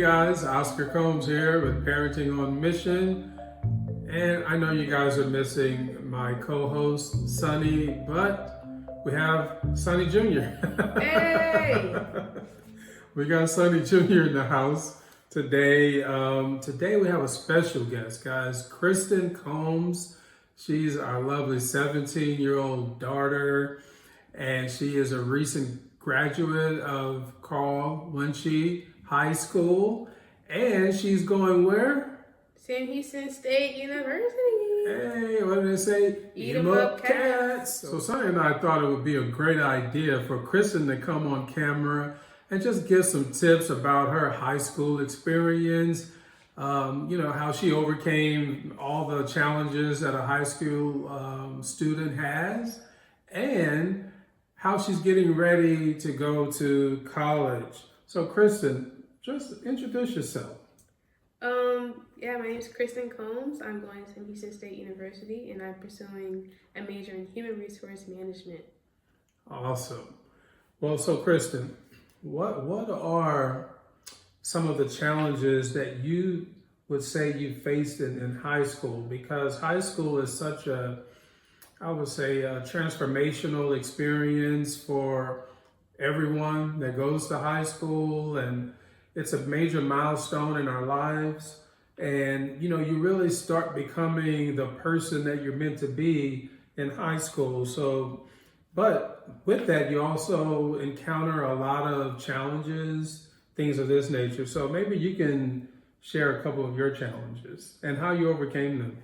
guys, Oscar Combs here with Parenting on Mission. And I know you guys are missing my co-host, Sonny, but we have Sonny Jr. Hey! We got Sonny Jr. in the house today. Today we have a special guest, guys. Christyn Combs. She's our lovely 17-year-old daughter, and she is a recent graduate of Carl Wunsche High School, and she's going where? Sam Houston State University. Hey, what did they say? Eat 'em up cats. So Sonny and I thought it would be a great idea for Christyn to come on camera and just give some tips about her high school experience. How she overcame all the challenges that a high school student has, and how she's getting ready to go to college. So Christyn, just introduce yourself. My name is Christyn Combs. I'm going to Houston State University, and I'm pursuing a major in human resource management. Awesome. Well, so Christyn, what are some of the challenges that you would say you faced in high school? Because high school is such a transformational experience for everyone that goes to high school, and it's a major milestone in our lives. And, you really start becoming the person that you're meant to be in high school. So, but with that, you also encounter a lot of challenges, things of this nature. So maybe you can share a couple of your challenges and how you overcame them.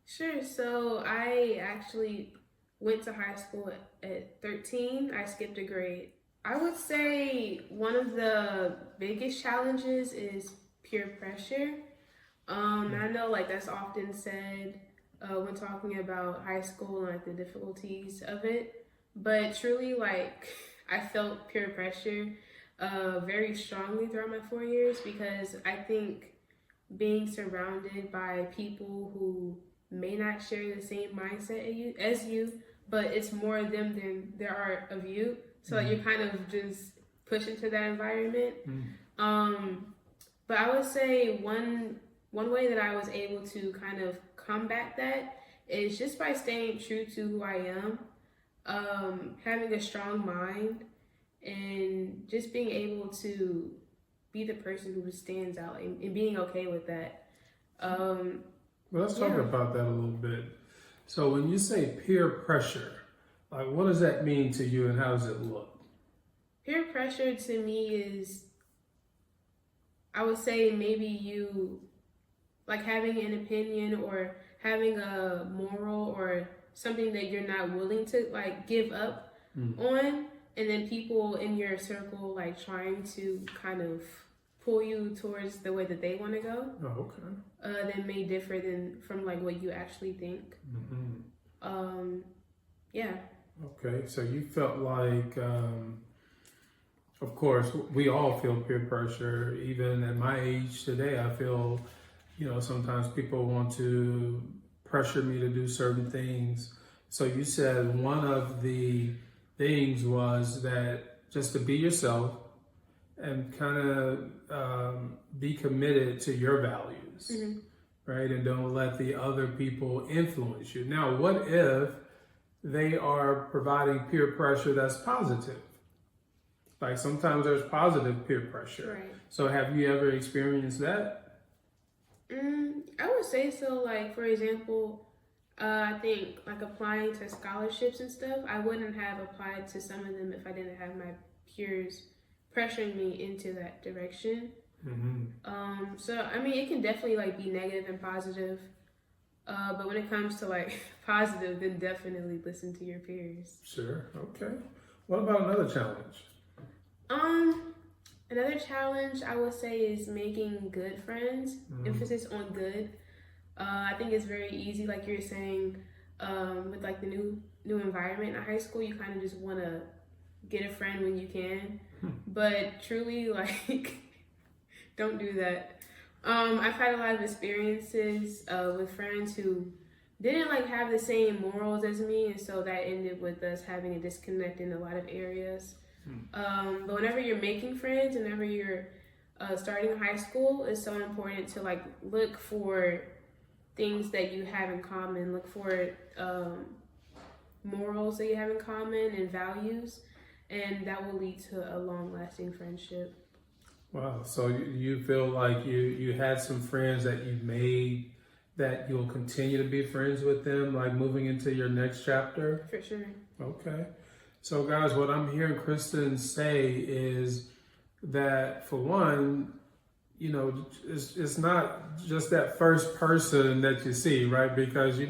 Sure. So I actually went to high school at 13. I skipped a grade. I would say one of the biggest challenges is peer pressure. I know that's often said when talking about high school and the difficulties of it, but truly I felt peer pressure very strongly throughout my 4 years, because I think being surrounded by people who may not share the same mindset as you, but it's more of them than there are of you. So you're kind of just pushed into that environment. But I would say one way that I was able to kind of combat that is just by staying true to who I am, having a strong mind, and just being able to be the person who stands out and being okay with that. Well, let's talk about that a little bit. So when you say peer pressure, what does that mean to you, and how does it look? Peer pressure to me is, I would say, maybe you having an opinion or having a moral or something that you're not willing to give up on, and then people in your circle trying to kind of pull you towards the way that they want to go. Oh, okay. That may differ from what you actually think. Okay, so you felt of course, we all feel peer pressure. Even at my age today, I feel, sometimes people want to pressure me to do certain things. So you said one of the things was that just to be yourself and kind of be committed to your values, right? And don't let the other people influence you. Now, what if they are providing peer pressure that's positive? Sometimes there's positive peer pressure. Right. So have you ever experienced that? I would say so. For example, I think applying to scholarships and stuff, I wouldn't have applied to some of them if I didn't have my peers pressuring me into that direction. So I mean, it can definitely be negative and positive. But when it comes to positive, then definitely listen to your peers. Sure. Okay. What about another challenge? Another challenge I would say is making good friends. Emphasis on good. I think it's very easy, like you're saying, with the new environment in high school. You kind of just want to get a friend when you can, but truly don't do that. I've had a lot of experiences with friends who didn't have the same morals as me, and so that ended with us having a disconnect in a lot of areas. But whenever you're making friends, whenever you're starting high school is so important to like look for things that you have in common, look for morals that you have in common and values, and that will lead to a long-lasting friendship. Wow. So you feel like you had some friends that you made that you'll continue to be friends with them, like moving into your next chapter? For sure. Okay. So guys, what I'm hearing Christyn say is that for one, you know, it's not just that first person that you see, right? Because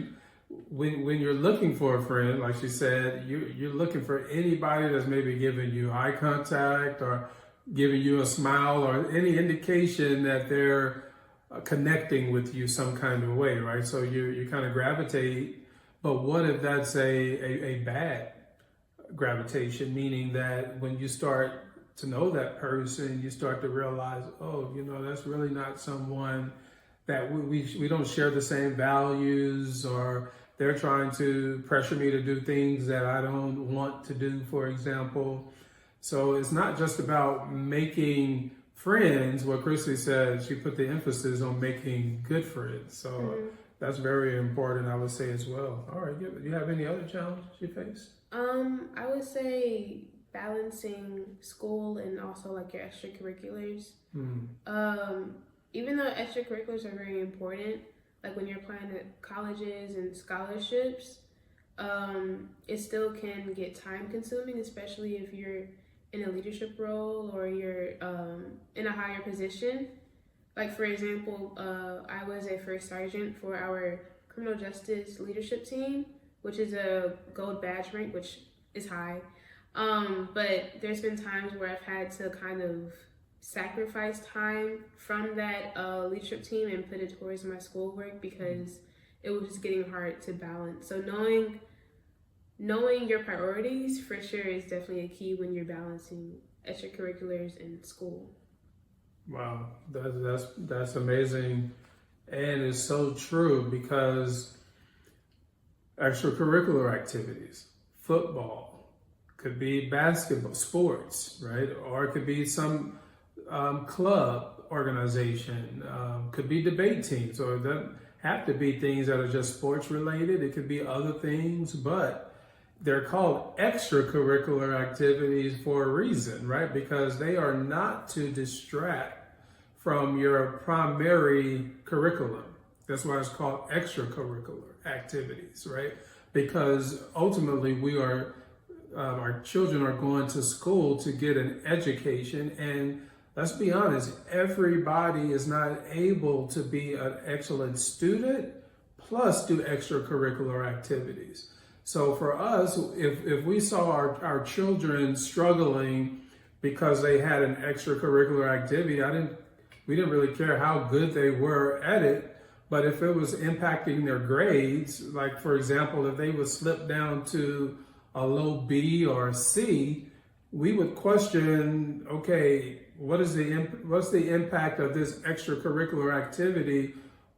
when you're looking for a friend, like she said, you're looking for anybody that's maybe giving you eye contact or giving you a smile or any indication that they're connecting with you some kind of way, right? So you kind of gravitate. But what if that's a bad gravitation, meaning that when you start to know that person, you start to realize, oh, you know, that's really not someone that we don't share the same values, or they're trying to pressure me to do things that I don't want to do, for example. So it's not just about making friends. What Christy said, she put the emphasis on making good friends. So that's very important, I would say, as well. All right, you have any other challenges you face? I would say balancing school and also like your extracurriculars. Even though extracurriculars are very important, like when you're applying to colleges and scholarships, it still can get time consuming, especially if you're in a leadership role or you're in a higher position. Like for example, I was a first sergeant for our criminal justice leadership team, which is a gold badge rank, which is high. But there's been times where I've had to kind of sacrifice time from that leadership team and put it towards my schoolwork because it was just getting hard to balance. So knowing your priorities for sure is definitely a key when you're balancing extracurriculars and school. Wow, that's amazing, and it's so true because extracurricular activities, football, could be basketball, sports, right? Or it could be some club organization, could be debate teams, or it doesn't have to be things that are just sports related. It could be other things, but they're called extracurricular activities for a reason, right? Because they are not to distract from your primary curriculum. That's why it's called extracurricular activities, right? Because ultimately our children are going to school to get an education, and let's be honest, everybody is not able to be an excellent student plus do extracurricular activities. So for us, if we saw our children struggling because they had an extracurricular activity, we didn't really care how good they were at it. But if it was impacting their grades, like for example, if they would slip down to a low B or C, we would question, okay, what's the impact of this extracurricular activity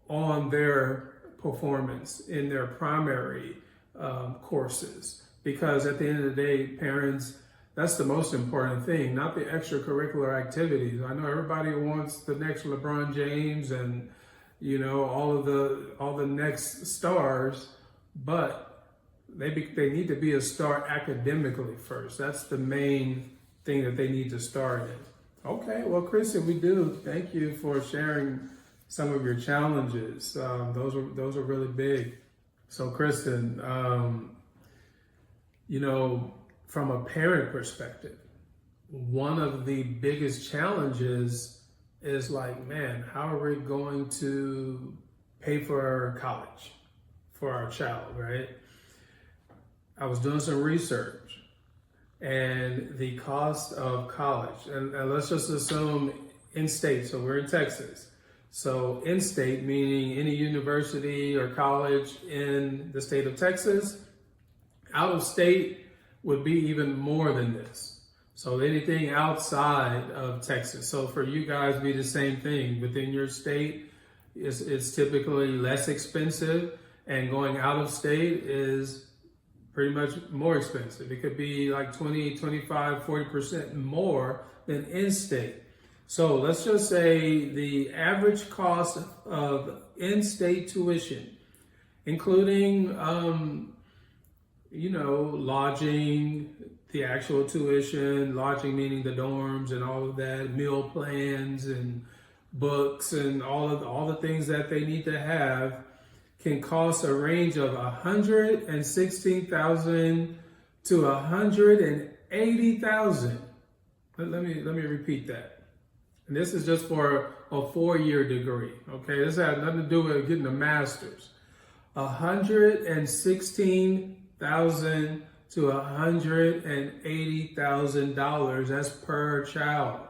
on their performance in their primary courses? Because at the end of the day, parents, that's the most important thing, not the extracurricular activities. I know everybody wants the next LeBron James and, you know, all the next stars, but they need to be a star academically first. That's the main thing that they need to start in. Okay, well, Christyn, we do thank you for sharing some of your challenges. Those are really big. So, Christyn, you know, from a parent perspective, one of the biggest challenges is like, man, how are we going to pay for college for our child, right? I was doing some research, and the cost of college, and let's just assume in-state, so we're in Texas. So in-state, meaning any university or college in the state of Texas. Out of state would be even more than this. So anything outside of Texas. So for you guys, be the same thing. Within your state, it's typically less expensive, and going out of state is pretty much more expensive. It could be like 20, 25, 40% more than in-state. So let's just say the average cost of in-state tuition, including, lodging, the actual tuition, lodging meaning the dorms and all of that, meal plans and books and all the things that they need to have, can cost a range of $116,000 to $180,000. Let me repeat that. And this is just for a 4-year degree. Okay, this has nothing to do with getting a master's. $116,000 to $180,000. That's per child.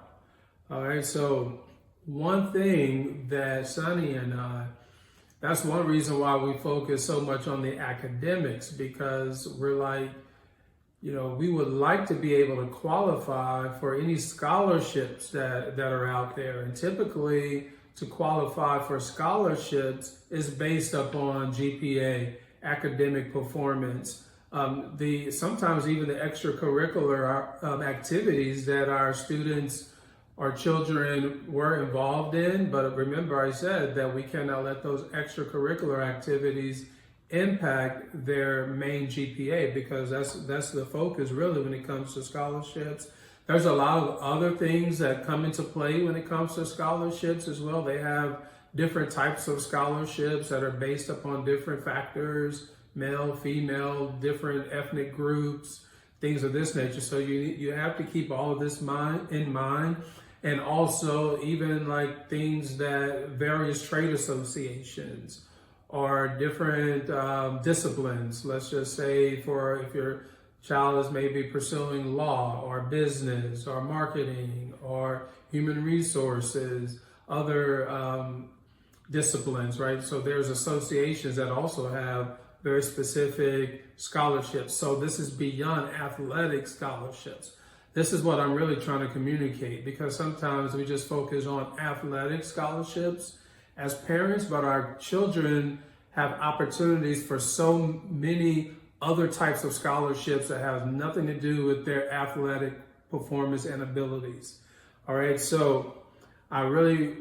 All right. So one thing that Sonny and I, that's one reason why we focus so much on the academics, because we're like, we would like to be able to qualify for any scholarships that are out there. And typically, to qualify for scholarships is based upon GPA, academic performance, sometimes even the extracurricular activities that our students or children were involved in. But remember, I said that we cannot let those extracurricular activities impact their main GPA, because that's the focus really when it comes to scholarships. There's a lot of other things that come into play when it comes to scholarships as well. They have different types of scholarships that are based upon different factors, male, female, different ethnic groups, things of this nature. So you have to keep all of this in mind. And also even like things that various trade associations or different disciplines, let's just say if your child is maybe pursuing law or business or marketing or human resources, other disciplines, right? So there's associations that also have very specific scholarships. So this is beyond athletic scholarships. This is what I'm really trying to communicate, because sometimes we just focus on athletic scholarships as parents, but our children have opportunities for so many other types of scholarships that have nothing to do with their athletic performance and abilities. All right, so I really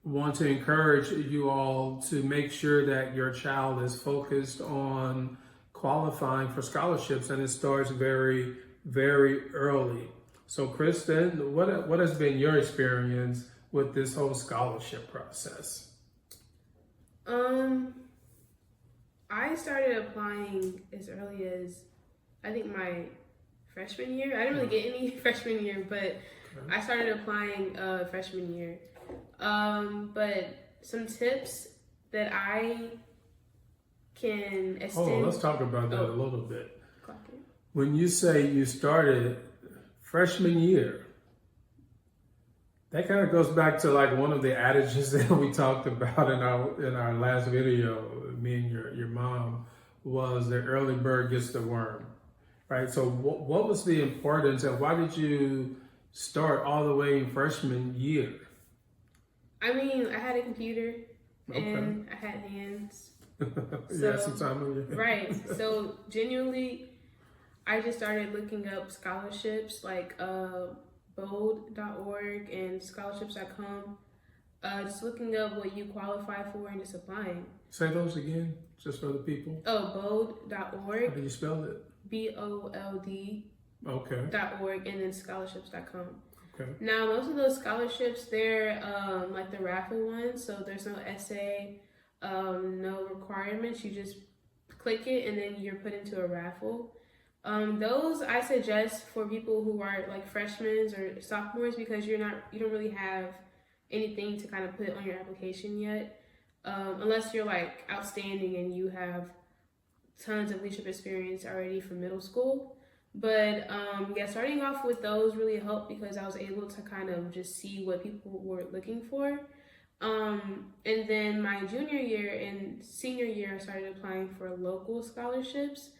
want to encourage you all to make sure that your child is focused on qualifying for scholarships, and it starts very, very early. So Christyn, what has been your experience with this whole scholarship process? I started applying as early as, I think, my freshman year. I didn't really get any freshman year, but I started applying freshman year. But some tips that I can extend. Let's talk about that a little bit. When you say you started freshman year, that kind of goes back to like one of the adages that we talked about in our last video, me and your mom, was the early bird gets the worm, right? So what was the importance, and why did you start all the way in freshman year? I mean, I had a computer and I had hands. You had some time on your hands. Right. So genuinely, I just started looking up scholarships like bold.org and scholarships.com. Just looking up what you qualify for and just applying. Say those again, just for the people. Bold.org. How do you spell it? BOLD. Okay. .org and then scholarships.com. Okay. Now, most of those scholarships, they're like the raffle ones, so there's no essay, no requirements. You just click it and then you're put into a raffle. Those I suggest for people who are like freshmen or sophomores, because you don't really have anything to kind of put on your application yet, unless you're like outstanding and you have tons of leadership experience already from middle school. But starting off with those really helped, because I was able to kind of just see what people were looking for. And then my junior year and senior year, I started applying for local scholarships.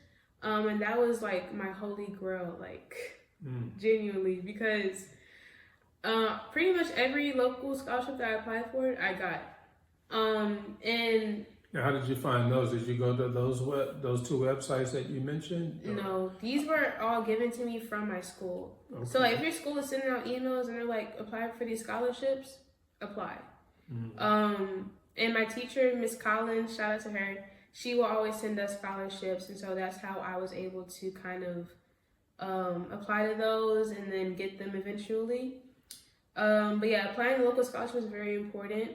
And that was like my holy grail, like genuinely, because pretty much every local scholarship that I applied for, I got. And Now, how did you find those? Did you go to those two websites that you mentioned? No, these were all given to me from my school. Okay. So like, if your school is sending out emails and they're like, apply for these scholarships, apply. And my teacher, Miss Collins, shout out to her, she will always send us scholarships, and so that's how I was able to kind of apply to those and then get them eventually. But yeah, applying to local scholarship is very important,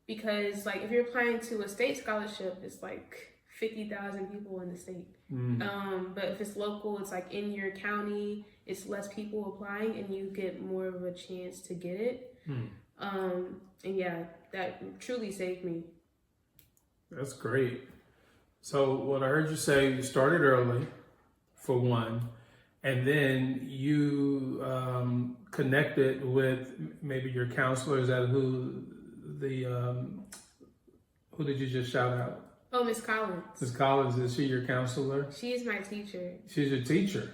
because like, if you're applying to a state scholarship, it's like 50,000 people in the state. But if it's local, it's like in your county, it's less people applying and you get more of a chance to get it. And yeah, that truly saved me. That's great. So what I heard you say, you started early, for one, and then you connected with maybe your counselors. At who did you just shout out? Oh, Miss Collins. Miss Collins, is she your counselor? She is my teacher. She's your teacher.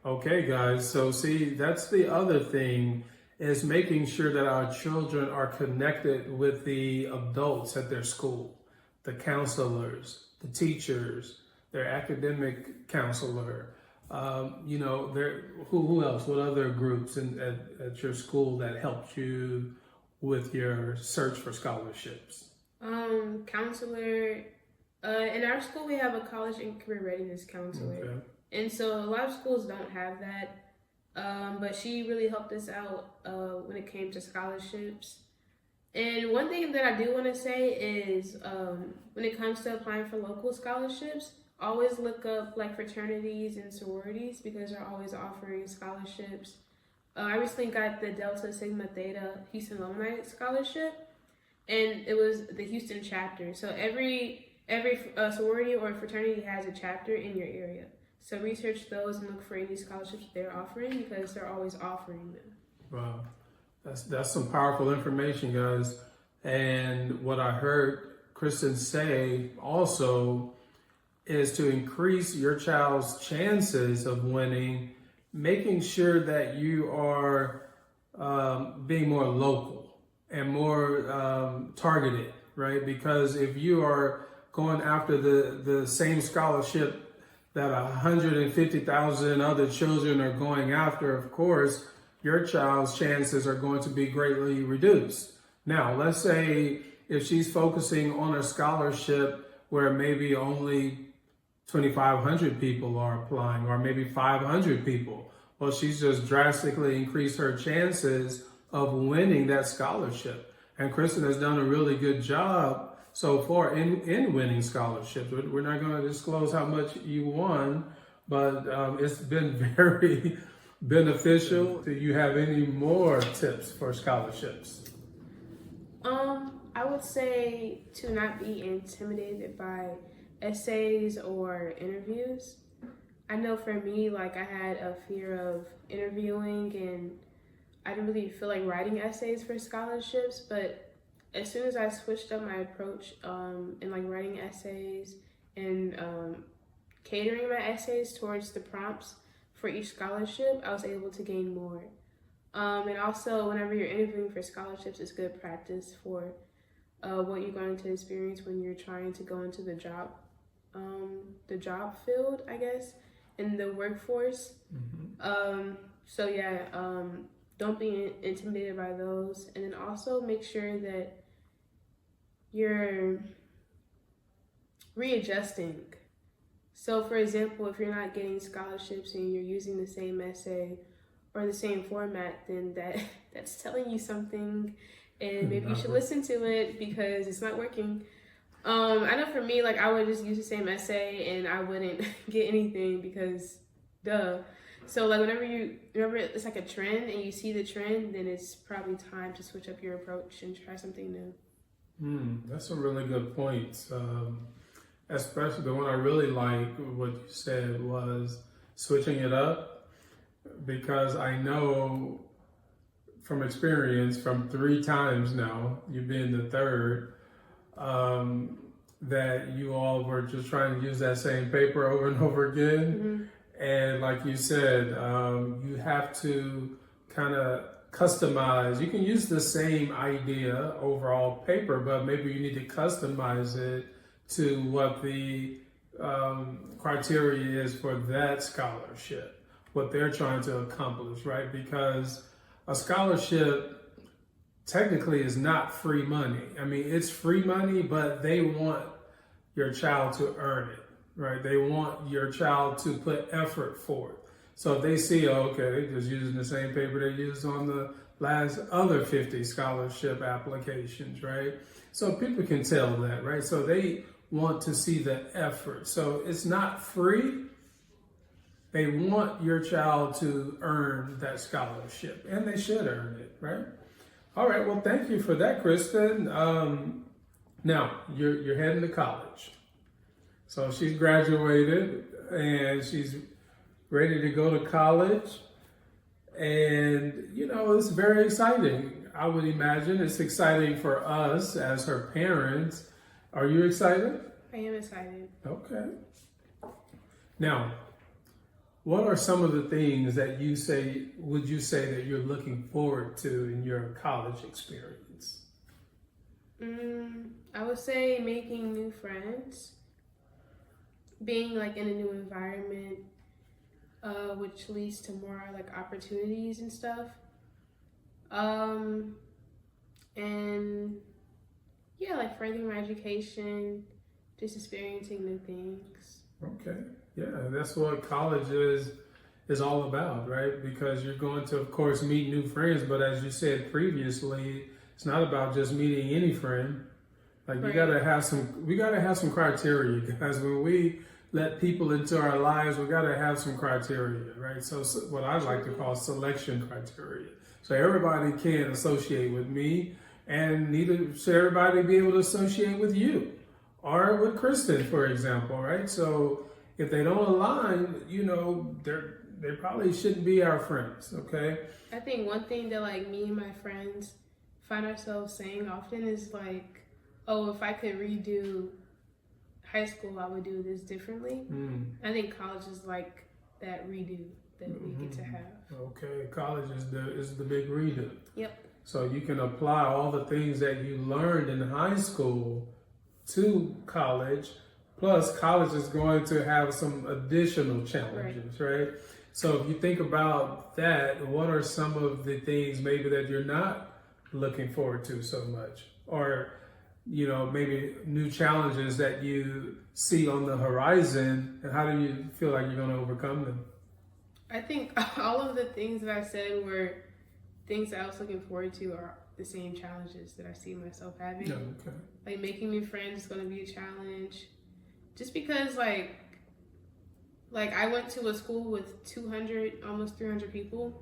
Okay, guys. So see, that's the other thing, is making sure that our children are connected with the adults at their school, the counselors, the teachers, their academic counselor. Who else? What other groups at your school that helped you with your search for scholarships? Counselor. In our school, we have a college and career readiness counselor. Okay. And so a lot of schools don't have that. But she really helped us out when it came to scholarships. And one thing that I do want to say is when it comes to applying for local scholarships, always look up like fraternities and sororities, because they're always offering scholarships. I recently got the Delta Sigma Theta Houston Alumni Scholarship, and it was the Houston chapter. So every sorority or fraternity has a chapter in your area. So research those and look for any scholarships they're offering, because they're always offering them. Wow, that's some powerful information, guys. And what I heard Christyn say also is to increase your child's chances of winning, making sure that you are being more local and more targeted, right? Because if you are going after the same scholarship that 150,000 other children are going after, of course, your child's chances are going to be greatly reduced. Now, let's say if she's focusing on a scholarship where maybe only 2,500 people are applying, or maybe 500 people, well, she's just drastically increased her chances of winning that scholarship. And Christyn has done a really good job so far in winning scholarships. We're not going to disclose how much you won, but it's been very beneficial. Do you have any more tips for scholarships? I would say to not be intimidated by essays or interviews. I know for me, like, I had a fear of interviewing, and I didn't really feel like writing essays for scholarships, but as soon as I switched up my approach in like writing essays and catering my essays towards the prompts for each scholarship, I was able to gain more. And also, whenever you're interviewing for scholarships, it's good practice for what you're going to experience when you're trying to go into the job field, I guess, in the workforce. So yeah, don't be intimidated by those, and then also make sure that you're readjusting. So for example, if you're not getting scholarships and you're using the same essay or the same format, then that's telling you something, and maybe you should listen to it, because it's not working. I know for me, like, I would just use the same essay and I wouldn't get anything, because duh. So like, whenever it's like a trend and you see the trend, then it's probably time to switch up your approach and try something new. That's a really good point. Especially the one I really like what you said was switching it up, because I know from experience, from 3 times now, you being the third, that you all were just trying to use that same paper over and over again. And like you said, you have to kind of customize. You can use the same idea overall paper, but maybe you need to customize it to what the criteria is for that scholarship, what they're trying to accomplish, right? Because a scholarship technically is not free money. I mean, it's free money, but they want your child to earn it, right? They want your child to put effort forth. So if they see, okay, they're just using the same paper they used on the last other 50 scholarship applications, right? So people can tell that, right? So they want to see the effort. So it's not free. They want your child to earn that scholarship, and they should earn it, right? All right, well, thank you for that, Christyn. Now, you're heading to college. So she's graduated, and she's ready to go to college. And, you know, it's very exciting. I would imagine it's exciting for us as her parents. Are you excited? I am excited. Okay. Now, what are some of the things that would you say that you're looking forward to in your college experience? I would say making new friends, being like in a new environment, which leads to more like opportunities and stuff. And yeah, like furthering my education, just experiencing new things. Okay. Yeah, that's what college is all about, right? Because you're going to, of course, meet new friends, but as you said previously, it's not about just meeting any friend. Like we gotta have some criteria, guys. When we let people into our lives, we gotta have some criteria, right? So what I like to call selection criteria. So everybody can associate with me, and neither should everybody be able to associate with you or with Christyn, for example, right? So if they don't align, you know, they probably shouldn't be our friends, okay? I think one thing that like me and my friends find ourselves saying often is like, oh, if I could redo high school, I would do this differently. I think college is like that redo that we get to have. Okay, college is the big redo. Yep. So you can apply all the things that you learned in high school to college, plus college is going to have some additional challenges, right? So if you think about that, what are some of the things maybe that you're not looking forward to so much? Or, you know, maybe new challenges that you see on the horizon, and how do you feel like you're going to overcome them? I think all of the things that I said were things that I was looking forward to are the same challenges that I see myself having. Yeah, okay. Like making new friends is going to be a challenge. Just because like I went to a school with 200, almost 300 people.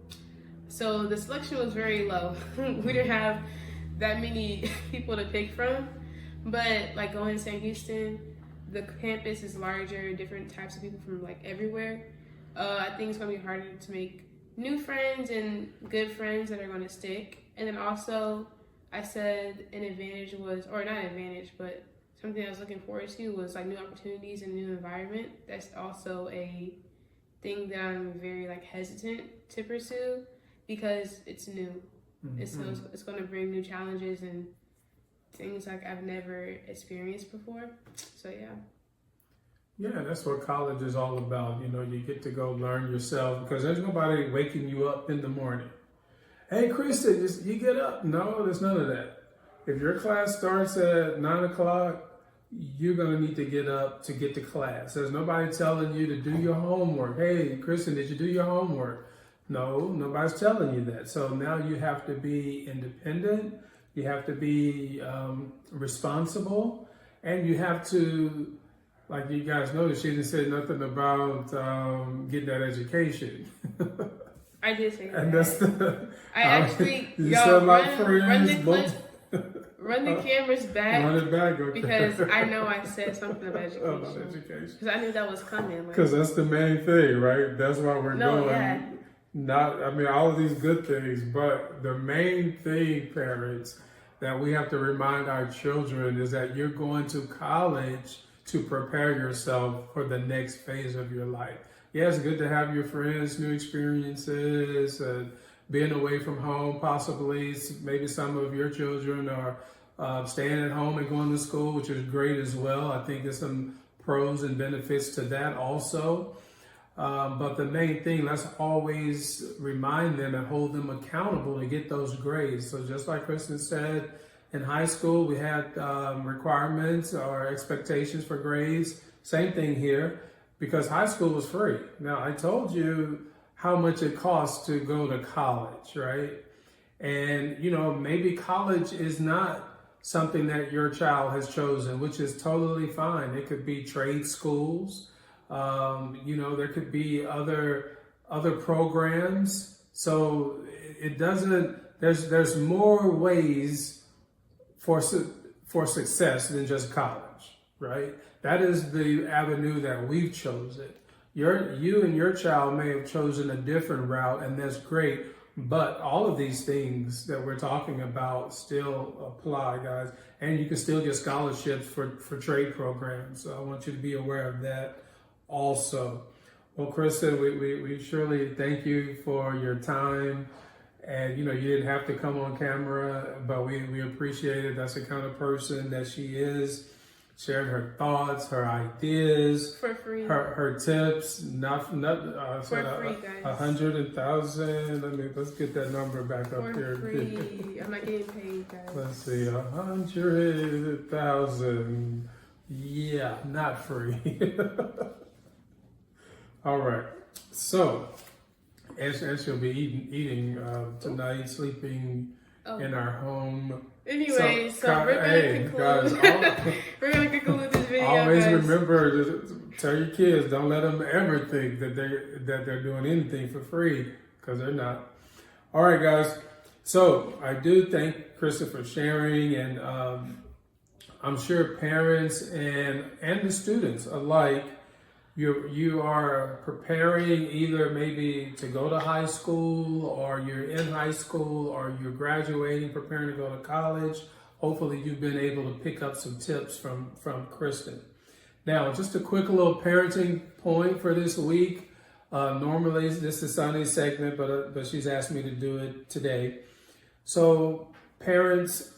So the selection was very low. We didn't have that many people to pick from. But like going to St. Houston, the campus is larger, different types of people from like everywhere. I think it's going to be harder to make new friends and good friends that are going to stick. And then also, I said an advantage was, or not an advantage, but something I was looking forward to was like new opportunities and new environment. That's also a thing that I'm very like hesitant to pursue because it's new. It's going to bring new challenges and things like I've never experienced before. So yeah. Yeah, that's what college is all about. You know, you get to go learn yourself because there's nobody waking you up in the morning. Hey, Christyn, you get up. No, there's none of that. If your class starts at 9 o'clock, you're going to need to get up to get to class. There's nobody telling you to do your homework. Hey, Christyn, did you do your homework? No, nobody's telling you that. So now you have to be independent. You have to be responsible. And you have to, like you guys noticed, she didn't say nothing about getting that education. I did say that. And that's the... I actually... you y'all, said like run the cameras back. Run it back, okay. Because I know I said something about education. About education. Because I knew that was coming. Because that's the main thing, right? That's why we're going. Yeah. Not, I mean, all of these good things, but the main thing, parents, that we have to remind our children is that you're going to college to prepare yourself for the next phase of your life. Yeah, it's good to have your friends, new experiences, being away from home, possibly maybe some of your children are staying at home and going to school, which is great as well. I think there's some pros and benefits to that also. But the main thing, let's always remind them and hold them accountable to get those grades. So just like Christyn said, in high school, we had requirements or expectations for grades. Same thing here, because high school was free. Now, I told you how much it costs to go to college, right? And, maybe college is not something that your child has chosen, which is totally fine. It could be trade schools. There could be other programs. So it doesn't. There's more ways for success than just college, right? That is the avenue that we've chosen. You and your child may have chosen a different route, and that's great. But all of these things that we're talking about still apply, guys. And you can still get scholarships for trade programs. So I want you to be aware of that also. Well, Christyn, we surely thank you for your time. And, you didn't have to come on camera, but we appreciate it. That's the kind of person that she is. Shared her thoughts, her ideas, for free. Her tips, not for free, guys. 100,000. Let's get that number back up here. For free. I'm not getting paid, guys. Let's see, 100,000. Yeah, not free. All right. So, as she'll be eating tonight, sleeping in our home. Anyway, so we're gonna conclude this video. Always guys. remember to tell your kids, don't let them ever think that they're doing anything for free, because they're not. All right, guys. So I do thank Christyn for sharing, and I'm sure parents and the students alike, you are preparing either maybe to go to high school, or you're in high school, or you're graduating, preparing to go to college. Hopefully you've been able to pick up some tips from Christyn. Now, just a quick little parenting point for this week. Normally this is Sunday's segment, but she's asked me to do it today. So parents,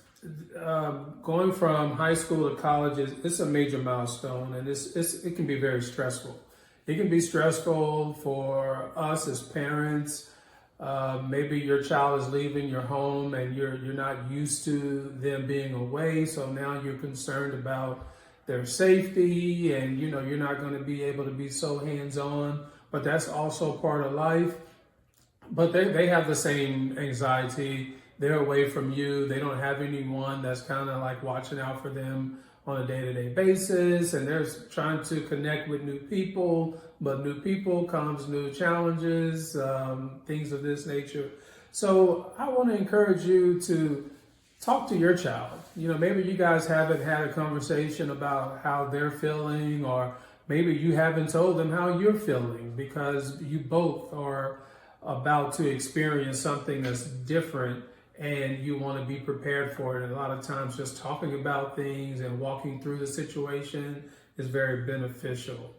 going from high school to college it's a major milestone, and it can be very stressful. It can be stressful for us as parents. Maybe your child is leaving your home and you're not used to them being away, so now you're concerned about their safety, and you're not going to be able to be so hands-on, but that's also part of life. But they have the same anxiety. They're away from you. They don't have anyone that's kind of like watching out for them on a day-to-day basis, and they're trying to connect with new people, but new people comes new challenges, things of this nature. So I want to encourage you to talk to your child. Maybe you guys haven't had a conversation about how they're feeling, or maybe you haven't told them how you're feeling, because you both are about to experience something that's different, and you want to be prepared for it. And a lot of times just talking about things and walking through the situation is very beneficial.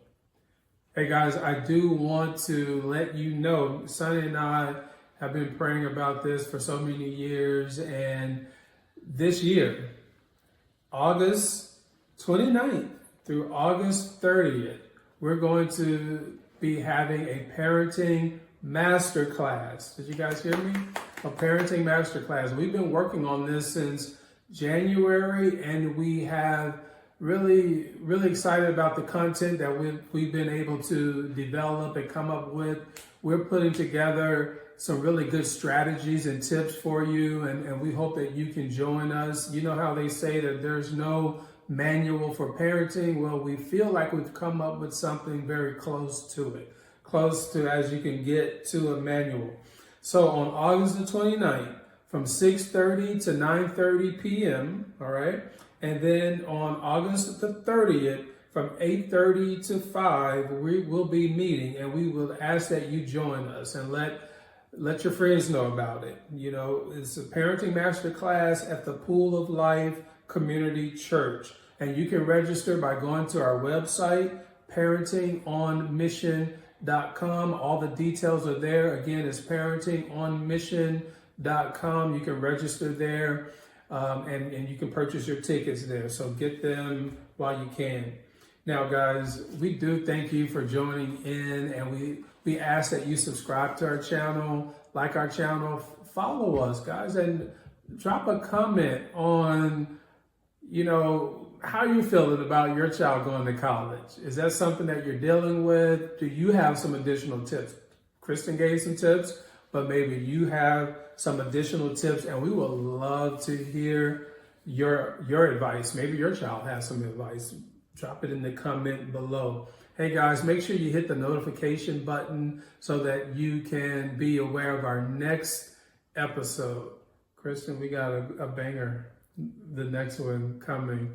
Hey guys, I do want to let you know, Sonny and I have been praying about this for so many years, and this year, August 29th through August 30th, we're going to be having a parenting masterclass. Did you guys hear me? A parenting masterclass. We've been working on this since January, and we have really excited about the content that we've been able to develop and come up with. We're putting together some really good strategies and tips for you, and we hope that you can join us. You know how they say that there's no manual for parenting? Well, we feel like we've come up with something very close to it, close to as you can get to a manual. So on August the 29th, from 6:30 to 9:30 p.m., all right? And then on August the 30th, from 8:30 to 5, we will be meeting, and we will ask that you join us and let your friends know about it. It's a parenting masterclass at the Pool of Life Community Church. And you can register by going to our website, parentingonmission.com. All the details are there. Again, it's parentingonmission.com. You can register there. and you can purchase your tickets there. So get them while you can. Now, guys, we do thank you for joining in, and we ask that you subscribe to our channel, like our channel, follow us, guys, and drop a comment on, how you feeling about your child going to college. Is that something that you're dealing with? Do you have some additional tips? Christyn gave some tips, but maybe you have some additional tips, and we would love to hear your advice. Maybe your child has some advice. Drop it in the comment below. Hey guys, make sure you hit the notification button so that you can be aware of our next episode. Christyn, we got a banger, the next one coming.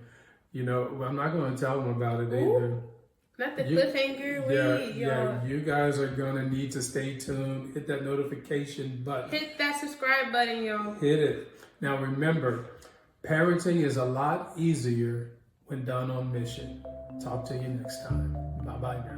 I'm not going to tell them about it either. Not the cliffhanger. You guys are going to need to stay tuned. Hit that notification button. Hit that subscribe button, y'all. Hit it. Now remember, parenting is a lot easier when done on mission. Talk to you next time. Bye-bye now.